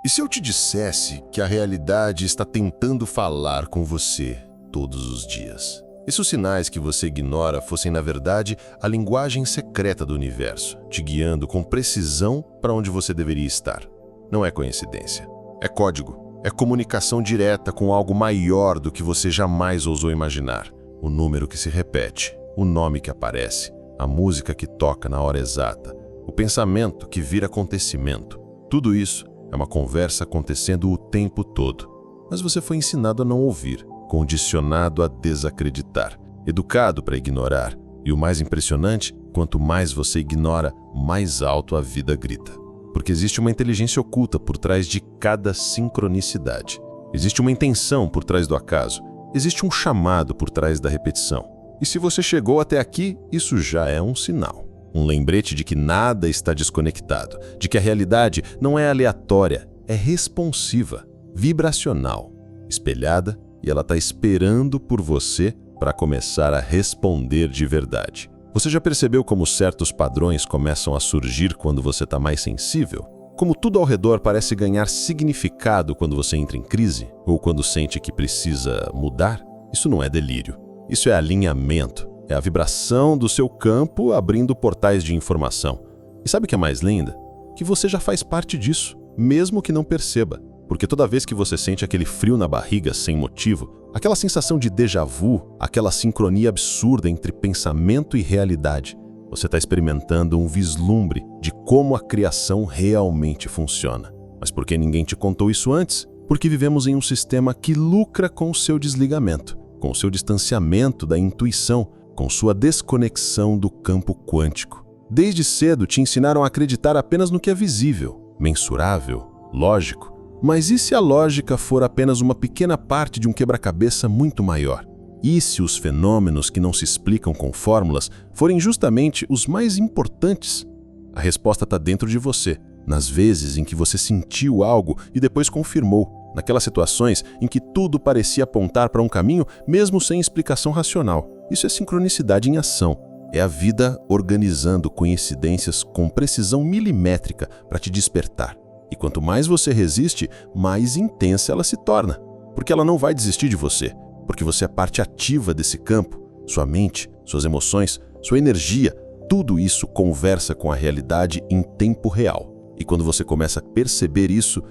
E se eu te dissesse que a realidade está tentando falar com você todos os dias? E se os sinais que você ignora fossem, na verdade, a linguagem secreta do universo, te guiando com precisão para onde você deveria estar? Não é coincidência. É código. É comunicação direta com algo maior do que você jamais ousou imaginar. O número que se repete, o nome que aparece, a música que toca na hora exata, o pensamento que vira acontecimento. Tudo isso é uma conversa acontecendo o tempo todo. Mas você foi ensinado a não ouvir, condicionado a desacreditar, educado para ignorar. E o mais impressionante, quanto mais você ignora, mais alto a vida grita. Porque existe uma inteligência oculta por trás de cada sincronicidade. Existe uma intenção por trás do acaso. Existe um chamado por trás da repetição. E se você chegou até aqui, isso já é um sinal. Um lembrete de que nada está desconectado, de que a realidade não é aleatória, é responsiva, vibracional, espelhada, e ela está esperando por você para começar a responder de verdade. Você já percebeu como certos padrões começam a surgir quando você está mais sensível? Como tudo ao redor parece ganhar significado quando você entra em crise? Ou quando sente que precisa mudar? Isso não é delírio. Isso é alinhamento. É a vibração do seu campo abrindo portais de informação. E sabe o que é mais linda? Que você já faz parte disso, mesmo que não perceba. Porque toda vez que você sente aquele frio na barriga sem motivo, aquela sensação de déjà vu, aquela sincronia absurda entre pensamento e realidade, você está experimentando um vislumbre de como a criação realmente funciona. Mas por que ninguém te contou isso antes? Porque vivemos em um sistema que lucra com o seu desligamento, com o seu distanciamento da intuição, com sua desconexão do campo quântico. Desde cedo te ensinaram a acreditar apenas no que é visível, mensurável, lógico. Mas e se a lógica for apenas uma pequena parte de um quebra-cabeça muito maior? E se os fenômenos que não se explicam com fórmulas forem justamente os mais importantes? A resposta está dentro de você, nas vezes em que você sentiu algo e depois confirmou, naquelas situações em que tudo parecia apontar para um caminho mesmo sem explicação racional. Isso é sincronicidade em ação. É a vida organizando coincidências com precisão milimétrica para te despertar. E quanto mais você resiste, mais intensa ela se torna. Porque ela não vai desistir de você. Porque você é parte ativa desse campo. Sua mente, suas emoções, sua energia, tudo isso conversa com a realidade em tempo real. E quando você começa a perceber isso,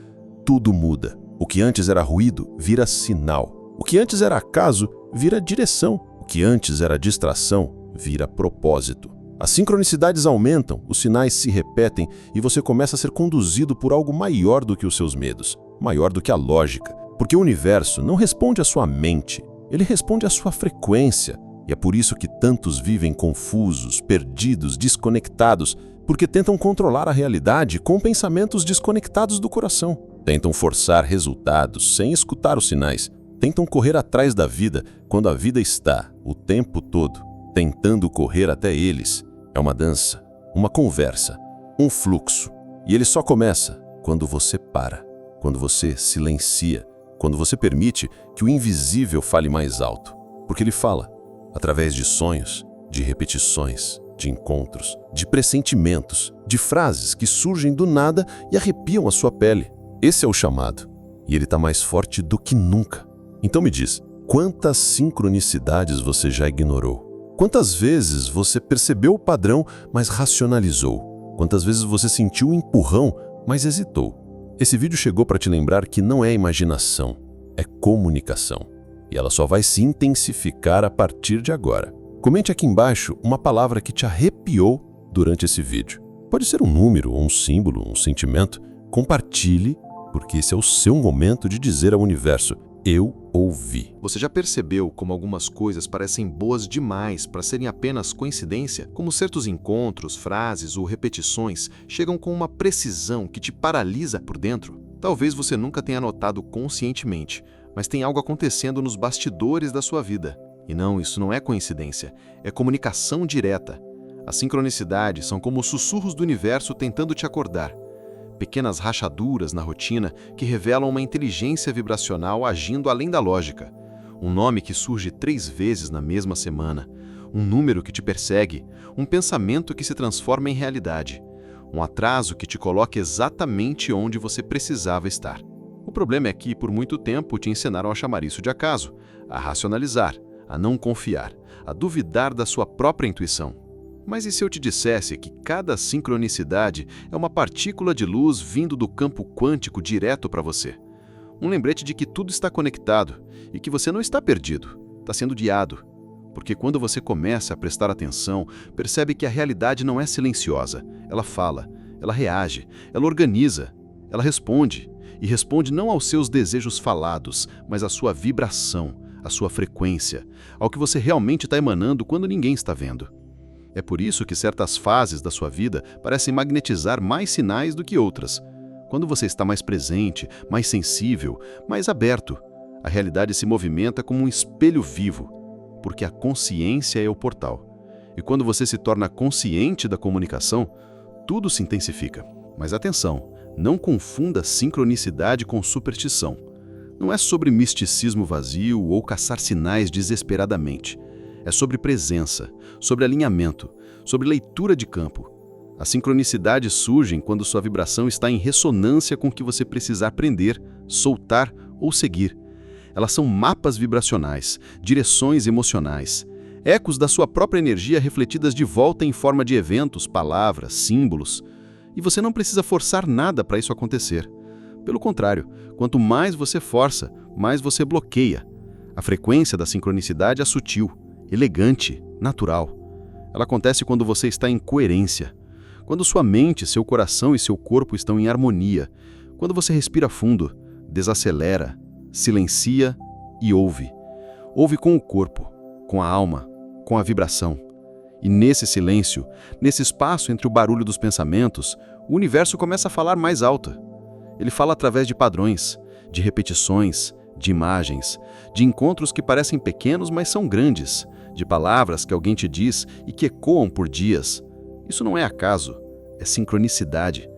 tudo muda. O que antes era ruído vira sinal. O que antes era acaso vira direção. O que antes era distração vira propósito. As sincronicidades aumentam, os sinais se repetem e você começa a ser conduzido por algo maior do que os seus medos, maior do que a lógica. Porque o universo não responde à sua mente, ele responde à sua frequência. E é por isso que tantos vivem confusos, perdidos, desconectados, porque tentam controlar a realidade com pensamentos desconectados do coração. Tentam forçar resultados sem escutar os sinais. Tentam correr atrás da vida quando a vida está, o tempo todo, tentando correr até eles. É uma dança, uma conversa, um fluxo. E ele só começa quando você para, quando você silencia, quando você permite que o invisível fale mais alto. Porque ele fala através de sonhos, de repetições, de encontros, de pressentimentos, de frases que surgem do nada e arrepiam a sua pele. Esse é o chamado. E ele está mais forte do que nunca. Então me diz, quantas sincronicidades você já ignorou? Quantas vezes você percebeu o padrão, mas racionalizou? Quantas vezes você sentiu o empurrão, mas hesitou? Esse vídeo chegou para te lembrar que não é imaginação, é comunicação. E ela só vai se intensificar a partir de agora. Comente aqui embaixo uma palavra que te arrepiou durante esse vídeo. Pode ser um número, um símbolo, um sentimento. Compartilhe, porque esse é o seu momento de dizer ao universo: eu ouvi. Você já percebeu como algumas coisas parecem boas demais para serem apenas coincidência? Como certos encontros, frases ou repetições chegam com uma precisão que te paralisa por dentro? Talvez você nunca tenha notado conscientemente, mas tem algo acontecendo nos bastidores da sua vida. E não, isso não é coincidência, é comunicação direta. As sincronicidades são como os sussurros do universo tentando te acordar. Pequenas rachaduras na rotina que revelam uma inteligência vibracional agindo além da lógica. Um nome que surge 3 vezes na mesma semana. Um número que te persegue. Um pensamento que se transforma em realidade. um atraso que te coloca exatamente onde você precisava estar. O problema é que, por muito tempo, te ensinaram a chamar isso de acaso, a racionalizar, a não confiar, a duvidar da sua própria intuição. Mas e se eu te dissesse que cada sincronicidade é uma partícula de luz vindo do campo quântico direto para você? Um lembrete de que tudo está conectado e que você não está perdido, está sendo guiado. Porque quando você começa a prestar atenção, percebe que a realidade não é silenciosa. Ela fala, ela reage, ela organiza, ela responde. E responde não aos seus desejos falados, mas à sua vibração, à sua frequência, ao que você realmente está emanando quando ninguém está vendo. É por isso que certas fases da sua vida parecem magnetizar mais sinais do que outras. Quando você está mais presente, mais sensível, mais aberto, a realidade se movimenta como um espelho vivo, porque a consciência é o portal. E quando você se torna consciente da comunicação, tudo se intensifica. Mas atenção, não confunda sincronicidade com superstição. Não é sobre misticismo vazio ou caçar sinais desesperadamente. É sobre presença, sobre alinhamento, sobre leitura de campo. As sincronicidades surgem quando sua vibração está em ressonância com o que você precisar aprender, soltar ou seguir. Elas são mapas vibracionais, direções emocionais, ecos da sua própria energia refletidas de volta em forma de eventos, palavras, símbolos. E você não precisa forçar nada para isso acontecer. Pelo contrário, quanto mais você força, mais você bloqueia. A frequência da sincronicidade é sutil, elegante, natural. Ela acontece quando você está em coerência, quando sua mente, seu coração e seu corpo estão em harmonia, quando você respira fundo, desacelera, silencia e ouve. Ouve com o corpo, com a alma, com a vibração. E nesse silêncio, nesse espaço entre o barulho dos pensamentos, o universo começa a falar mais alto. Ele fala através de padrões, de repetições, de imagens, de encontros que parecem pequenos, mas são grandes, de palavras que alguém te diz e que ecoam por dias. Isso não é acaso, é sincronicidade.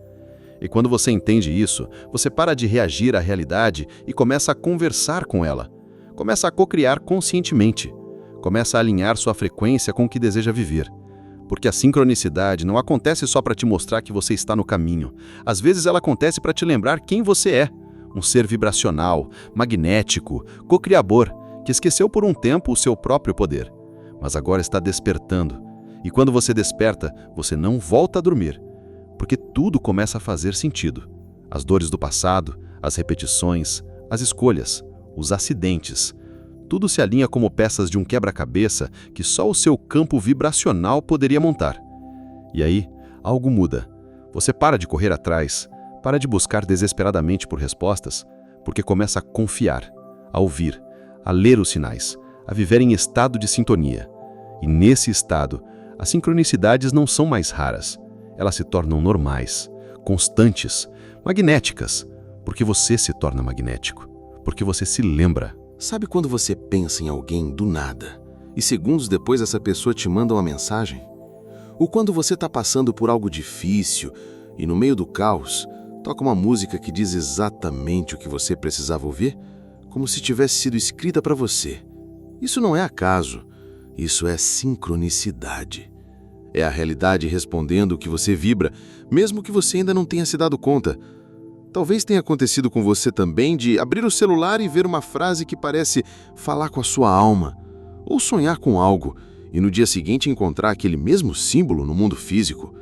E quando você entende isso, você para de reagir à realidade e começa a conversar com ela. Começa a co-criar conscientemente. Começa a alinhar sua frequência com o que deseja viver. Porque a sincronicidade não acontece só para te mostrar que você está no caminho. Às vezes ela acontece para te lembrar quem você é. Um ser vibracional, magnético, co-criador, que esqueceu por um tempo o seu próprio poder. Mas agora está despertando. E quando você desperta, você não volta a dormir. Porque tudo começa a fazer sentido. As dores do passado, as repetições, as escolhas, os acidentes. Tudo se alinha como peças de um quebra-cabeça que só o seu campo vibracional poderia montar. E aí, algo muda. Você para de correr atrás, para de buscar desesperadamente por respostas, porque começa a confiar, a ouvir, a ler os sinais, a viver em estado de sintonia. E nesse estado, as sincronicidades não são mais raras. Elas se tornam normais, constantes, magnéticas, porque você se torna magnético, porque você se lembra. Sabe quando você pensa em alguém do nada e segundos depois essa pessoa te manda uma mensagem? Ou quando você está passando por algo difícil e no meio do caos, toca uma música que diz exatamente o que você precisava ouvir, como se tivesse sido escrita para você. Isso não é acaso, isso é sincronicidade. É a realidade respondendo o que você vibra, mesmo que você ainda não tenha se dado conta. Talvez tenha acontecido com você também de abrir o celular e ver uma frase que parece falar com a sua alma, ou sonhar com algo, e no dia seguinte encontrar aquele mesmo símbolo no mundo físico,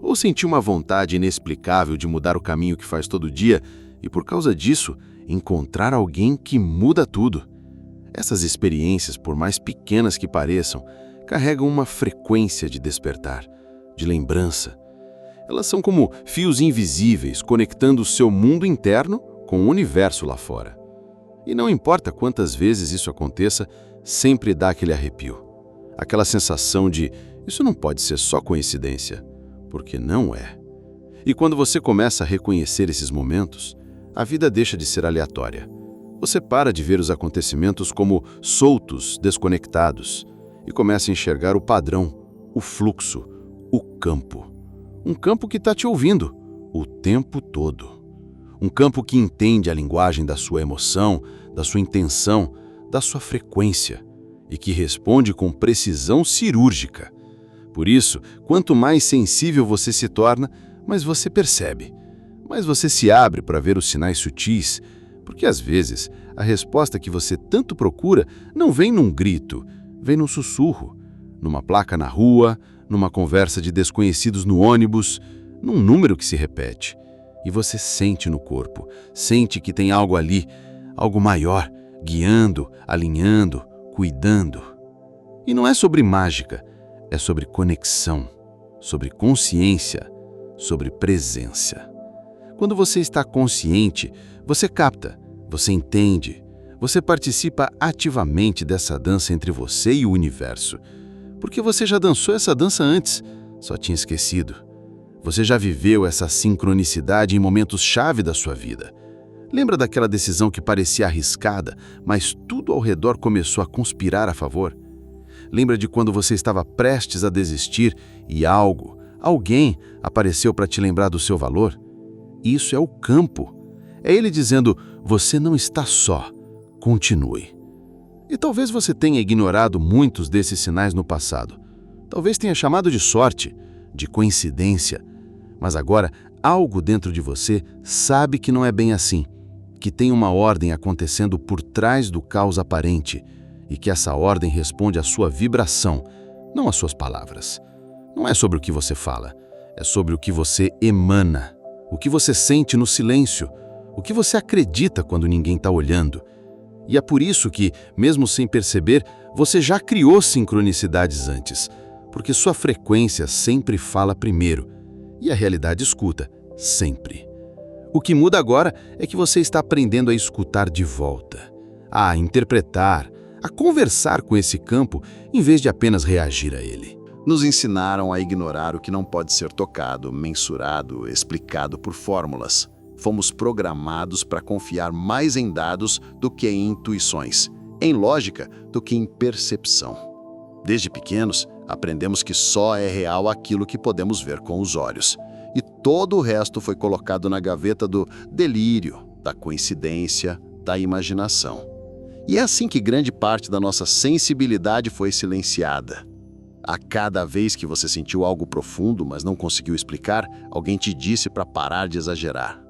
ou sentir uma vontade inexplicável de mudar o caminho que faz todo dia e, por causa disso, encontrar alguém que muda tudo. Essas experiências, por mais pequenas que pareçam, carregam uma frequência de despertar, de lembrança. Elas são como fios invisíveis conectando o seu mundo interno com o universo lá fora. E não importa quantas vezes isso aconteça, sempre dá aquele arrepio. Aquela sensação de, isso não pode ser só coincidência, porque não é. E quando você começa a reconhecer esses momentos, a vida deixa de ser aleatória. Você para de ver os acontecimentos como soltos, desconectados, e começa a enxergar o padrão, o fluxo, o campo. Um campo que está te ouvindo o tempo todo. Um campo que entende a linguagem da sua emoção, da sua intenção, da sua frequência e que responde com precisão cirúrgica. Por isso, quanto mais sensível você se torna, mas você percebe. Mas você se abre para ver os sinais sutis, porque às vezes a resposta que você tanto procura não vem num grito, vem num sussurro, numa placa na rua, numa conversa de desconhecidos no ônibus, num número que se repete. E você sente no corpo, sente que tem algo ali, algo maior, guiando, alinhando, cuidando. E não é sobre mágica, é sobre conexão, sobre consciência, sobre presença. Quando você está consciente, você capta, você entende, você participa ativamente dessa dança entre você e o universo. Porque você já dançou essa dança antes, só tinha esquecido. Você já viveu essa sincronicidade em momentos-chave da sua vida. Lembra daquela decisão que parecia arriscada, mas tudo ao redor começou a conspirar a favor? Lembra de quando você estava prestes a desistir e alguém apareceu para te lembrar do seu valor? Isso é o campo. É ele dizendo, você não está só, continue. E talvez você tenha ignorado muitos desses sinais no passado. Talvez tenha chamado de sorte, de coincidência. Mas agora, algo dentro de você sabe que não é bem assim, que tem uma ordem acontecendo por trás do caos aparente e que essa ordem responde à sua vibração, não às suas palavras. Não é sobre o que você fala, é sobre o que você emana, o que você sente no silêncio, o que você acredita quando ninguém está olhando. E é por isso que, mesmo sem perceber, você já criou sincronicidades antes, porque sua frequência sempre fala primeiro e a realidade escuta, sempre. O que muda agora é que você está aprendendo a escutar de volta, a interpretar, a conversar com esse campo em vez de apenas reagir a ele. Nos ensinaram a ignorar o que não pode ser tocado, mensurado, explicado por fórmulas. Fomos programados para confiar mais em dados do que em intuições, em lógica do que em percepção. Desde pequenos, aprendemos que só é real aquilo que podemos ver com os olhos. E todo o resto foi colocado na gaveta do delírio, da coincidência, da imaginação. E é assim que grande parte da nossa sensibilidade foi silenciada. A cada vez que você sentiu algo profundo, mas não conseguiu explicar, alguém te disse para parar de exagerar.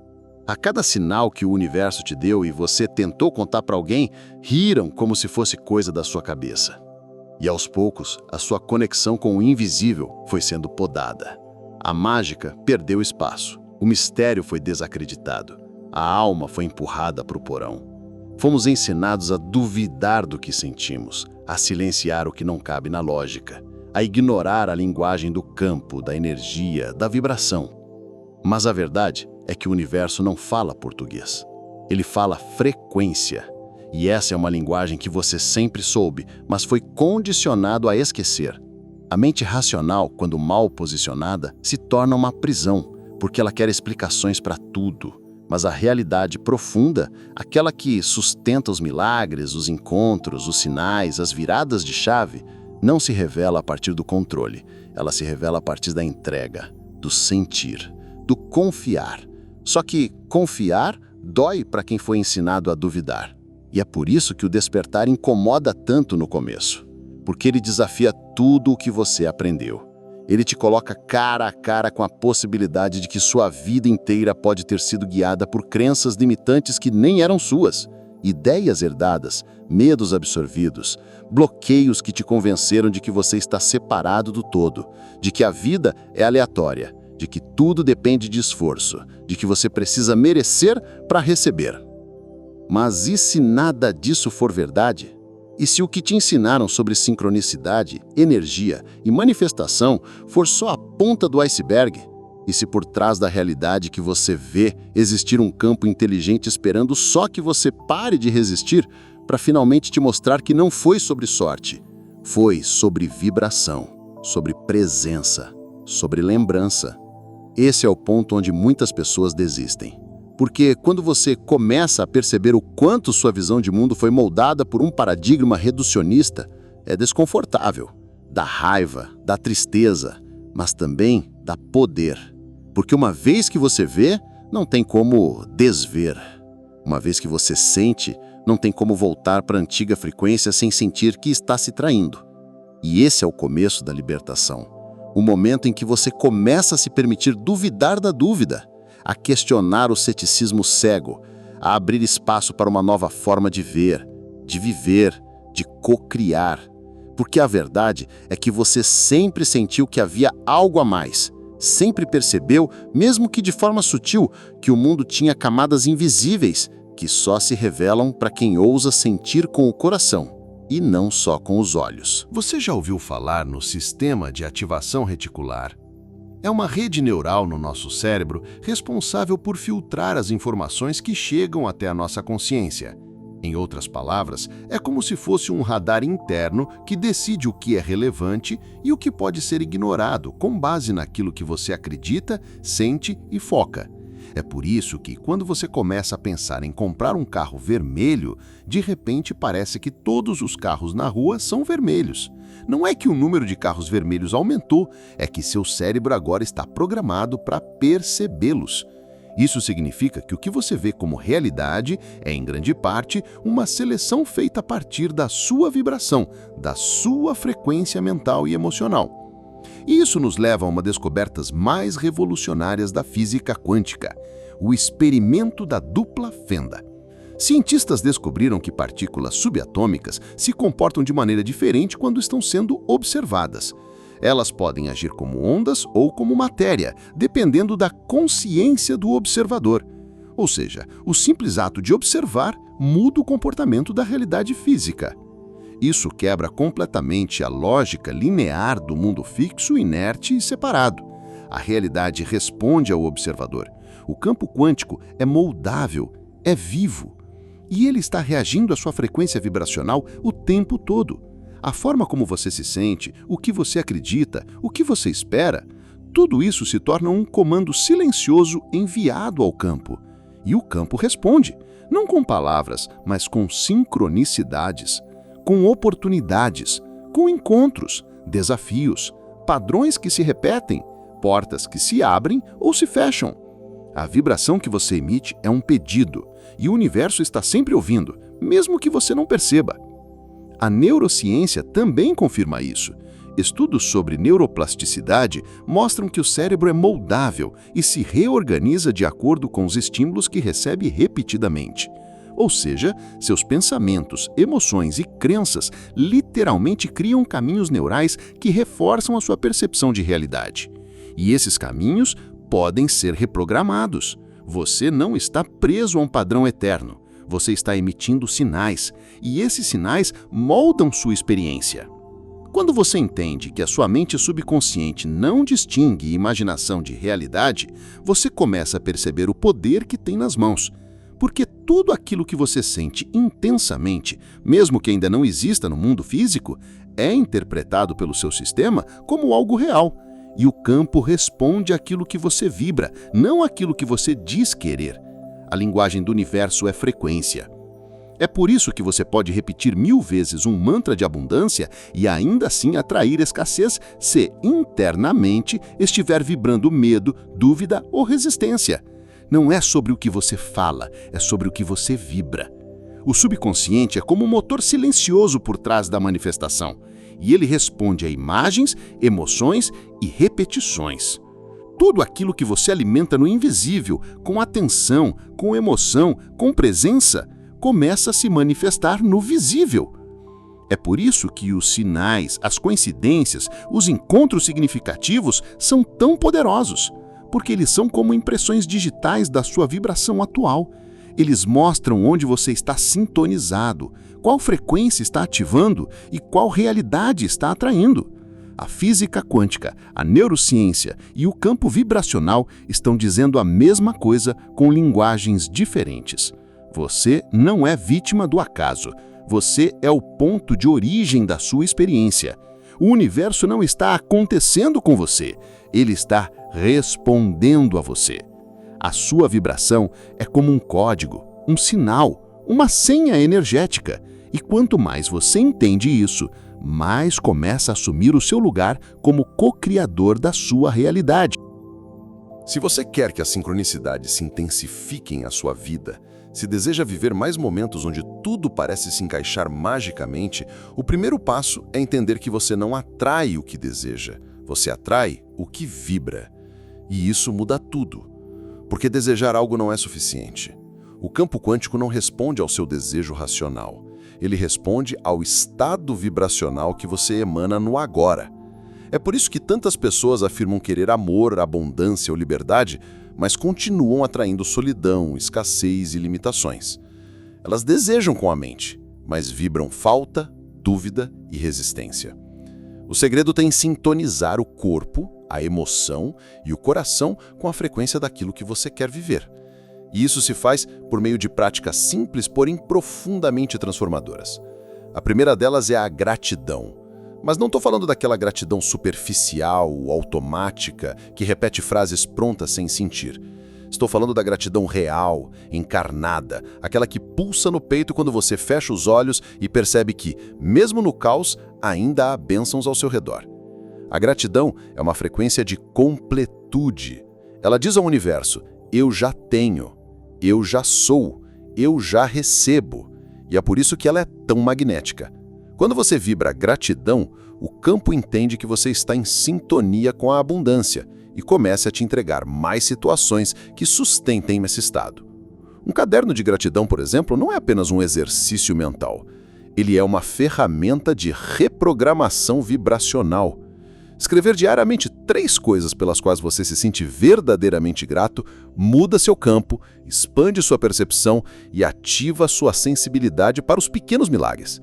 A cada sinal que o universo te deu e você tentou contar para alguém, riram como se fosse coisa da sua cabeça. E aos poucos, a sua conexão com o invisível foi sendo podada. A mágica perdeu espaço, o mistério foi desacreditado, a alma foi empurrada para o porão. Fomos ensinados a duvidar do que sentimos, a silenciar o que não cabe na lógica, a ignorar a linguagem do campo, da energia, da vibração. Mas a verdade é que o universo não fala português. Ele fala frequência. E essa é uma linguagem que você sempre soube, mas foi condicionado a esquecer. A mente racional, quando mal posicionada, se torna uma prisão, porque ela quer explicações para tudo. Mas a realidade profunda, aquela que sustenta os milagres, os encontros, os sinais, as viradas de chave, não se revela a partir do controle. Ela se revela a partir da entrega, do sentir, do confiar. Só que confiar dói para quem foi ensinado a duvidar. E é por isso que o despertar incomoda tanto no começo. Porque ele desafia tudo o que você aprendeu. Ele te coloca cara a cara com a possibilidade de que sua vida inteira pode ter sido guiada por crenças limitantes que nem eram suas. Ideias herdadas, medos absorvidos, bloqueios que te convenceram de que você está separado do todo, de que a vida é aleatória, de que tudo depende de esforço, de que você precisa merecer para receber. Mas e se nada disso for verdade? E se o que te ensinaram sobre sincronicidade, energia e manifestação for só a ponta do iceberg? E se por trás da realidade que você vê existir um campo inteligente esperando só que você pare de resistir para finalmente te mostrar que não foi sobre sorte, foi sobre vibração, sobre presença, sobre lembrança? Esse é o ponto onde muitas pessoas desistem. Porque quando você começa a perceber o quanto sua visão de mundo foi moldada por um paradigma reducionista, é desconfortável. Dá raiva, dá tristeza, mas também dá poder. Porque uma vez que você vê, não tem como desver. Uma vez que você sente, não tem como voltar para a antiga frequência sem sentir que está se traindo. E esse é o começo da libertação. O momento em que você começa a se permitir duvidar da dúvida, a questionar o ceticismo cego, a abrir espaço para uma nova forma de ver, de viver, de co-criar. Porque a verdade é que você sempre sentiu que havia algo a mais. Sempre percebeu, mesmo que de forma sutil, que o mundo tinha camadas invisíveis que só se revelam para quem ousa sentir com o coração e não só com os olhos. Você já ouviu falar no sistema de ativação reticular? É uma rede neural no nosso cérebro responsável por filtrar as informações que chegam até a nossa consciência. Em outras palavras, é como se fosse um radar interno que decide o que é relevante e o que pode ser ignorado com base naquilo que você acredita, sente e foca. É por isso que, quando você começa a pensar em comprar um carro vermelho, de repente parece que todos os carros na rua são vermelhos. Não é que o número de carros vermelhos aumentou, é que seu cérebro agora está programado para percebê-los. Isso significa que o que você vê como realidade é, em grande parte, uma seleção feita a partir da sua vibração, da sua frequência mental e emocional. E isso nos leva a uma das descobertas mais revolucionárias da física quântica, o experimento da dupla fenda. Cientistas descobriram que partículas subatômicas se comportam de maneira diferente quando estão sendo observadas. Elas podem agir como ondas ou como matéria, dependendo da consciência do observador. Ou seja, o simples ato de observar muda o comportamento da realidade física. Isso quebra completamente a lógica linear do mundo fixo, inerte e separado. A realidade responde ao observador. O campo quântico é moldável, é vivo. E ele está reagindo à sua frequência vibracional o tempo todo. A forma como você se sente, o que você acredita, o que você espera, tudo isso se torna um comando silencioso enviado ao campo. E o campo responde, não com palavras, mas com sincronicidades, com oportunidades, com encontros, desafios, padrões que se repetem, portas que se abrem ou se fecham. A vibração que você emite é um pedido, e o universo está sempre ouvindo, mesmo que você não perceba. A neurociência também confirma isso. Estudos sobre neuroplasticidade mostram que o cérebro é moldável e se reorganiza de acordo com os estímulos que recebe repetidamente. Ou seja, seus pensamentos, emoções e crenças literalmente criam caminhos neurais que reforçam a sua percepção de realidade. E esses caminhos podem ser reprogramados. Você não está preso a um padrão eterno. Você está emitindo sinais, e esses sinais moldam sua experiência. Quando você entende que a sua mente subconsciente não distingue imaginação de realidade, você começa a perceber o poder que tem nas mãos. Porque tudo aquilo que você sente intensamente, mesmo que ainda não exista no mundo físico, é interpretado pelo seu sistema como algo real. E o campo responde àquilo que você vibra, não àquilo que você diz querer. A linguagem do universo é frequência. É por isso que você pode repetir 1000 vezes um mantra de abundância e ainda assim atrair escassez se internamente estiver vibrando medo, dúvida ou resistência. Não é sobre o que você fala, é sobre o que você vibra. O subconsciente é como um motor silencioso por trás da manifestação, e ele responde a imagens, emoções e repetições. Tudo aquilo que você alimenta no invisível, com atenção, com emoção, com presença, começa a se manifestar no visível. É por isso que os sinais, as coincidências, os encontros significativos são tão poderosos, porque eles são como impressões digitais da sua vibração atual. Eles mostram onde você está sintonizado, qual frequência está ativando e qual realidade está atraindo. A física quântica, a neurociência e o campo vibracional estão dizendo a mesma coisa com linguagens diferentes. Você não é vítima do acaso. Você é o ponto de origem da sua experiência. O universo não está acontecendo com você. Ele está respondendo a você. A sua vibração é como um código, um sinal, uma senha energética. E quanto mais você entende isso, mais começa a assumir o seu lugar como co-criador da sua realidade. Se você quer que as sincronicidades se intensifiquem à sua vida, se deseja viver mais momentos onde tudo parece se encaixar magicamente, o primeiro passo é entender que você não atrai o que deseja. Você atrai o que vibra. E isso muda tudo. Porque desejar algo não é suficiente. O campo quântico não responde ao seu desejo racional. Ele responde ao estado vibracional que você emana no agora. É por isso que tantas pessoas afirmam querer amor, abundância ou liberdade, mas continuam atraindo solidão, escassez e limitações. Elas desejam com a mente, mas vibram falta, dúvida e resistência. O segredo está em sintonizar o corpo, a emoção e o coração com a frequência daquilo que você quer viver. E isso se faz por meio de práticas simples, porém profundamente transformadoras. A primeira delas é a gratidão. Mas não estou falando daquela gratidão superficial, automática, que repete frases prontas sem sentir. Estou falando da gratidão real, encarnada, aquela que pulsa no peito quando você fecha os olhos e percebe que, mesmo no caos, ainda há bênçãos ao seu redor. A gratidão é uma frequência de completude. Ela diz ao universo: eu já tenho, eu já sou, eu já recebo. E é por isso que ela é tão magnética. Quando você vibra gratidão, o campo entende que você está em sintonia com a abundância e começa a te entregar mais situações que sustentem esse estado. Um caderno de gratidão, por exemplo, não é apenas um exercício mental. Ele é uma ferramenta de reprogramação vibracional. Escrever diariamente 3 coisas pelas quais você se sente verdadeiramente grato muda seu campo, expande sua percepção e ativa sua sensibilidade para os pequenos milagres.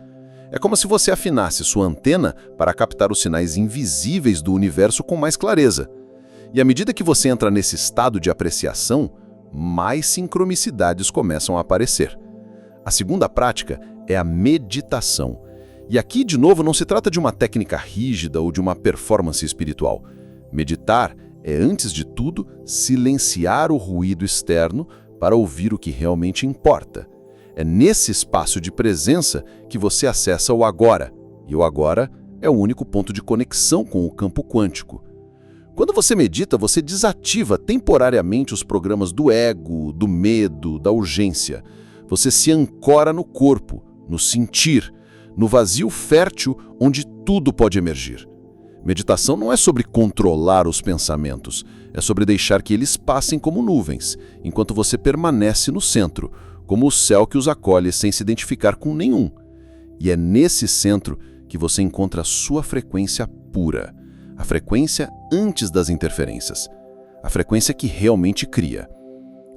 É como se você afinasse sua antena para captar os sinais invisíveis do universo com mais clareza. E à medida que você entra nesse estado de apreciação, mais sincronicidades começam a aparecer. A segunda prática é a meditação. E aqui, de novo, não se trata de uma técnica rígida ou de uma performance espiritual. Meditar é, antes de tudo, silenciar o ruído externo para ouvir o que realmente importa. É nesse espaço de presença que você acessa o agora, e o agora é o único ponto de conexão com o campo quântico. Quando você medita, você desativa temporariamente os programas do ego, do medo, da urgência. Você se ancora no corpo, no sentir, no vazio fértil onde tudo pode emergir. Meditação não é sobre controlar os pensamentos, é sobre deixar que eles passem como nuvens, enquanto você permanece no centro, como o céu que os acolhe sem se identificar com nenhum. E é nesse centro que você encontra a sua frequência pura, a frequência antes das interferências, a frequência que realmente cria.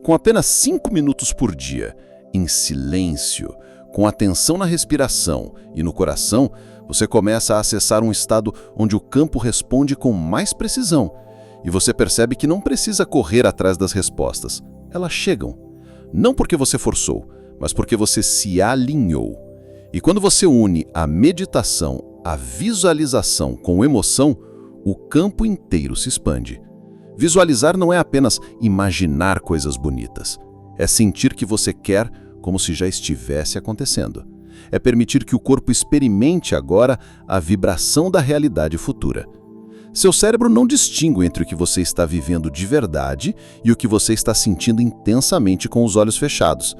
Com apenas 5 minutos por dia, em silêncio, com atenção na respiração e no coração, você começa a acessar um estado onde o campo responde com mais precisão, e você percebe que não precisa correr atrás das respostas, elas chegam. Não porque você forçou, mas porque você se alinhou. E quando você une a meditação, a visualização com emoção, o campo inteiro se expande. Visualizar não é apenas imaginar coisas bonitas. É sentir que você quer como se já estivesse acontecendo. É permitir que o corpo experimente agora a vibração da realidade futura. Seu cérebro não distingue entre o que você está vivendo de verdade e o que você está sentindo intensamente com os olhos fechados.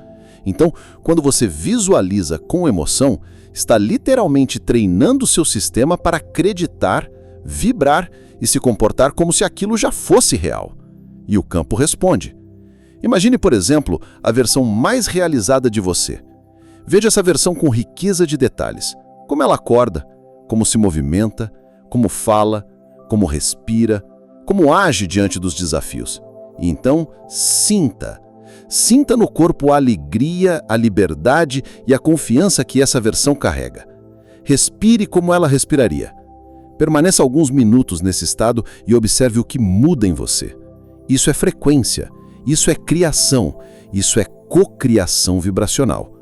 Então, quando você visualiza com emoção, está literalmente treinando seu sistema para acreditar, vibrar e se comportar como se aquilo já fosse real. E o campo responde. Imagine, por exemplo, a versão mais realizada de você. Veja essa versão com riqueza de detalhes. Como ela acorda, como se movimenta, como fala, como respira, como age diante dos desafios. E então, sinta. Sinta no corpo a alegria, a liberdade e a confiança que essa versão carrega. Respire como ela respiraria. Permaneça alguns minutos nesse estado e observe o que muda em você. Isso é frequência, isso é criação, isso é cocriação vibracional.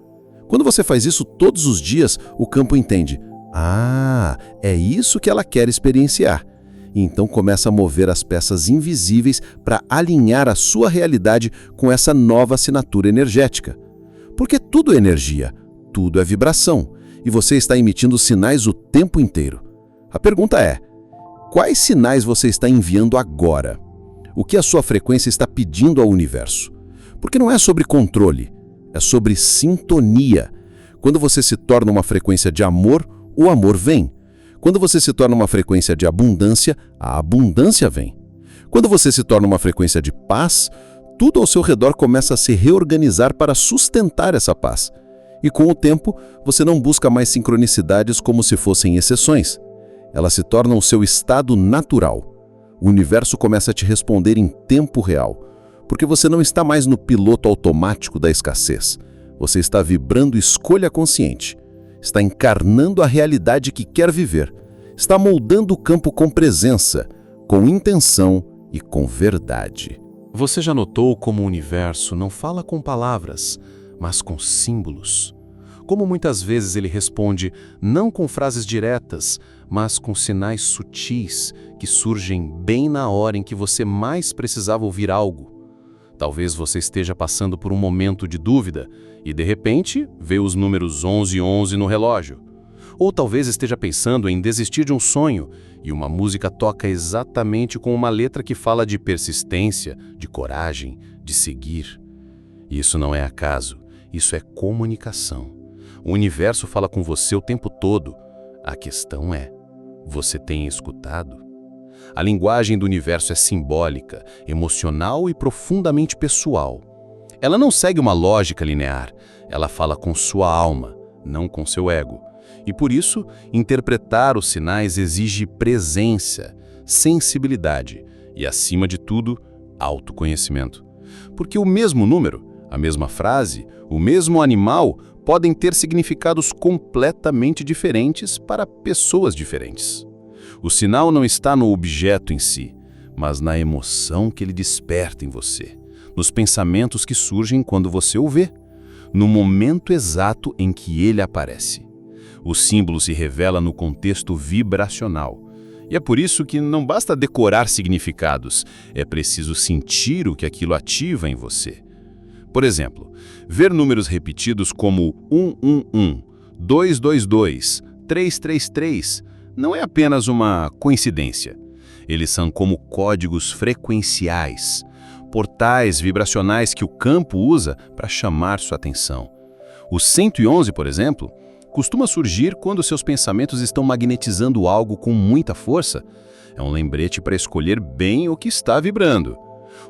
Quando você faz isso todos os dias, o campo entende: ah, é isso que ela quer experienciar. E então começa a mover as peças invisíveis para alinhar a sua realidade com essa nova assinatura energética. Porque tudo é energia, tudo é vibração, e você está emitindo sinais o tempo inteiro. A pergunta é: quais sinais você está enviando agora? O que a sua frequência está pedindo ao universo? Porque não é sobre controle, é sobre sintonia. Quando você se torna uma frequência de amor, o amor vem. Quando você se torna uma frequência de abundância, a abundância vem. Quando você se torna uma frequência de paz, tudo ao seu redor começa a se reorganizar para sustentar essa paz. E com o tempo, você não busca mais sincronicidades como se fossem exceções. Elas se tornam o seu estado natural. O universo começa a te responder em tempo real, porque você não está mais no piloto automático da escassez. Você está vibrando escolha consciente. Está encarnando a realidade que quer viver. Está moldando o campo com presença, com intenção e com verdade. Você já notou como o universo não fala com palavras, mas com símbolos? Como muitas vezes ele responde não com frases diretas, mas com sinais sutis que surgem bem na hora em que você mais precisava ouvir algo. Talvez você esteja passando por um momento de dúvida e, de repente, vê os números 1111 no relógio. Ou talvez esteja pensando em desistir de um sonho e uma música toca exatamente com uma letra que fala de persistência, de coragem, de seguir. Isso não é acaso, isso é comunicação. O universo fala com você o tempo todo. A questão é, você tem escutado? A linguagem do universo é simbólica, emocional e profundamente pessoal. Ela não segue uma lógica linear, ela fala com sua alma, não com seu ego. E por isso, interpretar os sinais exige presença, sensibilidade e, acima de tudo, autoconhecimento. Porque o mesmo número, a mesma frase, o mesmo animal podem ter significados completamente diferentes para pessoas diferentes. O sinal não está no objeto em si, mas na emoção que ele desperta em você, nos pensamentos que surgem quando você o vê, no momento exato em que ele aparece. O símbolo se revela no contexto vibracional. E é por isso que não basta decorar significados, é preciso sentir o que aquilo ativa em você. Por exemplo, ver números repetidos como 111, 222, 333 não é apenas uma coincidência. Eles são como códigos frequenciais, portais vibracionais que o campo usa para chamar sua atenção. O 111, por exemplo, costuma surgir quando seus pensamentos estão magnetizando algo com muita força. É um lembrete para escolher bem o que está vibrando.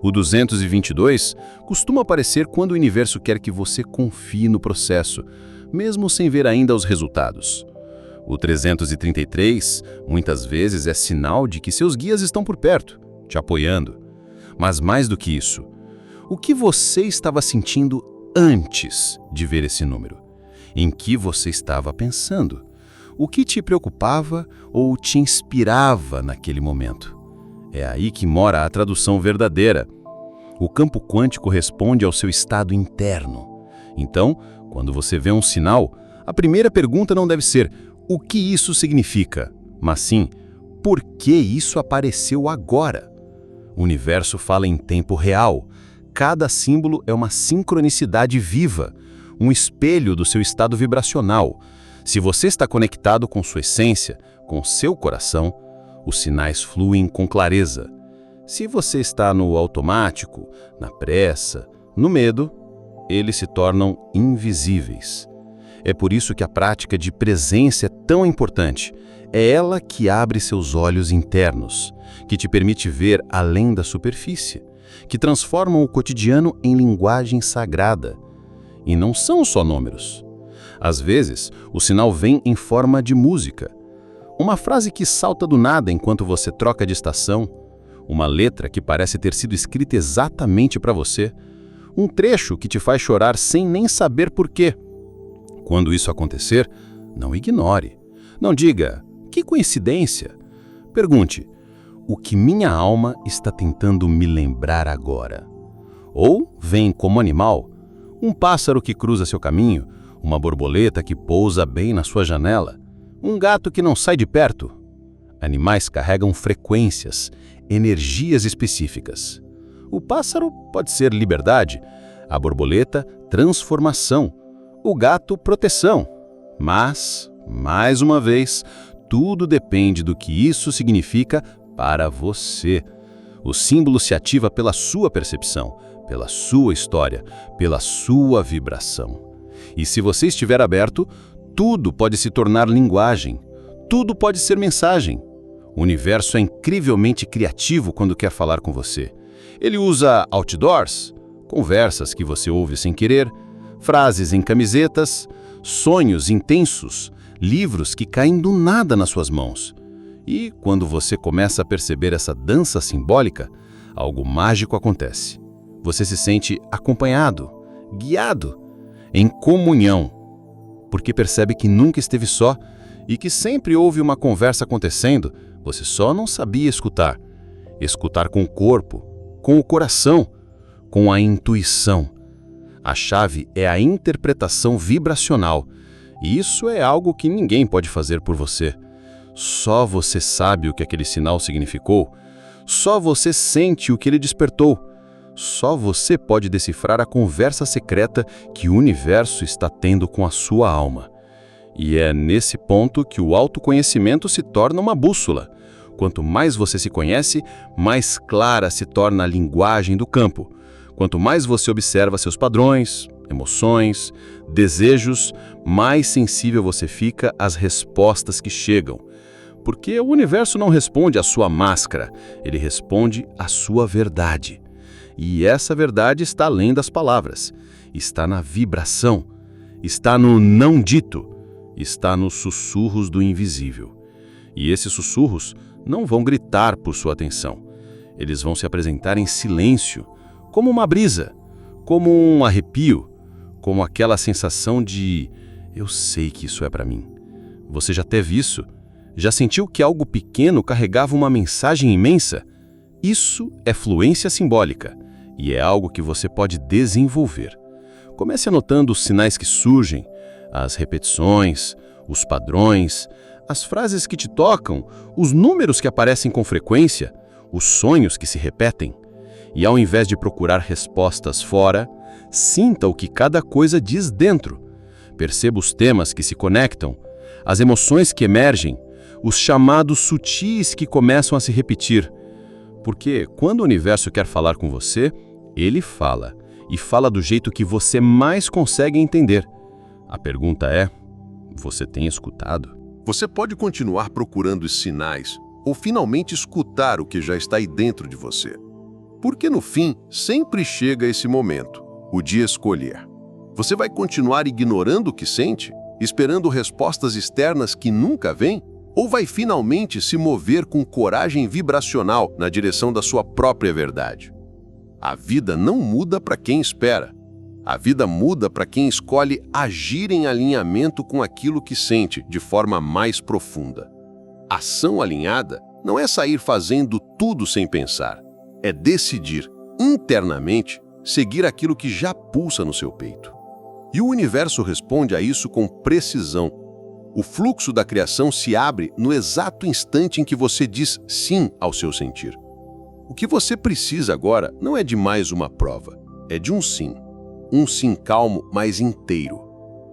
O 222 costuma aparecer quando o universo quer que você confie no processo, mesmo sem ver ainda os resultados. O 333 muitas vezes é sinal de que seus guias estão por perto, te apoiando. Mas mais do que isso, o que você estava sentindo antes de ver esse número? Em que você estava pensando? O que te preocupava ou te inspirava naquele momento? É aí que mora a tradução verdadeira. O campo quântico responde ao seu estado interno. Então, quando você vê um sinal, a primeira pergunta não deve ser o que isso significa, mas sim, por que isso apareceu agora? O universo fala em tempo real. Cada símbolo é uma sincronicidade viva, um espelho do seu estado vibracional. Se você está conectado com sua essência, com seu coração, os sinais fluem com clareza. Se você está no automático, na pressa, no medo, eles se tornam invisíveis. É por isso que a prática de presença é tão importante. É ela que abre seus olhos internos, que te permite ver além da superfície, que transformam o cotidiano em linguagem sagrada. E não são só números. Às vezes, o sinal vem em forma de música. Uma frase que salta do nada enquanto você troca de estação, uma letra que parece ter sido escrita exatamente para você, um trecho que te faz chorar sem nem saber por quê. Quando isso acontecer, não ignore. Não diga, que coincidência. Pergunte, o que minha alma está tentando me lembrar agora? Ou vem como animal, um pássaro que cruza seu caminho, uma borboleta que pousa bem na sua janela, um gato que não sai de perto. Animais carregam frequências, energias específicas. O pássaro pode ser liberdade, a borboleta, transformação, o gato, proteção. Mas, mais uma vez, tudo depende do que isso significa para você. O símbolo se ativa pela sua percepção, pela sua história, pela sua vibração. E se você estiver aberto, tudo pode se tornar linguagem. tudo pode ser mensagem. O universo é incrivelmente criativo quando quer falar com você. Ele usa outdoors, conversas que você ouve sem querer, frases em camisetas, sonhos intensos, livros que caem do nada nas suas mãos. E, quando você começa a perceber essa dança simbólica, algo mágico acontece. Você se sente acompanhado, guiado, em comunhão, porque percebe que nunca esteve só e que sempre houve uma conversa acontecendo, você só não sabia escutar. Escutar com o corpo, com o coração, com a intuição. A chave é a interpretação vibracional, e isso é algo que ninguém pode fazer por você. Só você sabe o que aquele sinal significou, só você sente o que ele despertou. Só você pode decifrar a conversa secreta que o universo está tendo com a sua alma. E é nesse ponto que o autoconhecimento se torna uma bússola. Quanto mais você se conhece, mais clara se torna a linguagem do campo. Quanto mais você observa seus padrões, emoções, desejos, mais sensível você fica às respostas que chegam. Porque o universo não responde à sua máscara, ele responde à sua verdade. E essa verdade está além das palavras, está na vibração, está no não dito, está nos sussurros do invisível. E esses sussurros não vão gritar por sua atenção. Eles vão se apresentar em silêncio, como uma brisa, como um arrepio, como aquela sensação de eu sei que isso é para mim. Você já teve isso? Já sentiu que algo pequeno carregava uma mensagem imensa? Isso é fluência simbólica. E é algo que você pode desenvolver. Comece anotando os sinais que surgem, as repetições, os padrões, as frases que te tocam, os números que aparecem com frequência, os sonhos que se repetem. E ao invés de procurar respostas fora, sinta o que cada coisa diz dentro. Perceba os temas que se conectam, as emoções que emergem, os chamados sutis que começam a se repetir. Porque quando o universo quer falar com você, ele fala, e fala do jeito que você mais consegue entender. A pergunta é, você tem escutado? Você pode continuar procurando os sinais ou finalmente escutar o que já está aí dentro de você. Porque no fim, sempre chega esse momento, o de escolher. Você vai continuar ignorando o que sente, esperando respostas externas que nunca vêm? Ou vai finalmente se mover com coragem vibracional na direção da sua própria verdade? A vida não muda para quem espera. A vida muda para quem escolhe agir em alinhamento com aquilo que sente de forma mais profunda. Ação alinhada não é sair fazendo tudo sem pensar. É decidir, internamente, seguir aquilo que já pulsa no seu peito. E o universo responde a isso com precisão. O fluxo da criação se abre no exato instante em que você diz sim ao seu sentir. O que você precisa agora não é de mais uma prova, é de um sim. Um sim calmo, mas inteiro.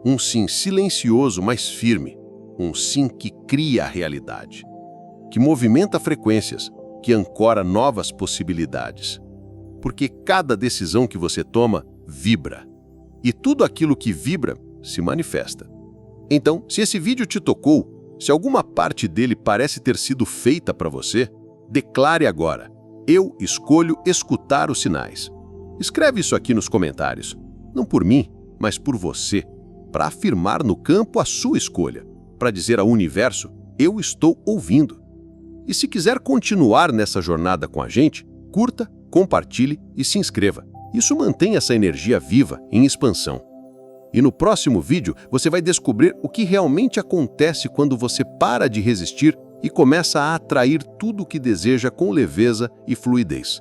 Um sim silencioso, mas firme. Um sim que cria a realidade. Que movimenta frequências, que ancora novas possibilidades. Porque cada decisão que você toma vibra. E tudo aquilo que vibra se manifesta. Então, se esse vídeo te tocou, se alguma parte dele parece ter sido feita para você, declare agora: eu escolho escutar os sinais. Escreve isso aqui nos comentários. Não por mim, mas por você. Para afirmar no campo a sua escolha. Para dizer ao universo: eu estou ouvindo. E se quiser continuar nessa jornada com a gente, curta, compartilhe e se inscreva. Isso mantém essa energia viva, em expansão. E no próximo vídeo, você vai descobrir o que realmente acontece quando você para de resistir e começa a atrair tudo o que deseja com leveza e fluidez.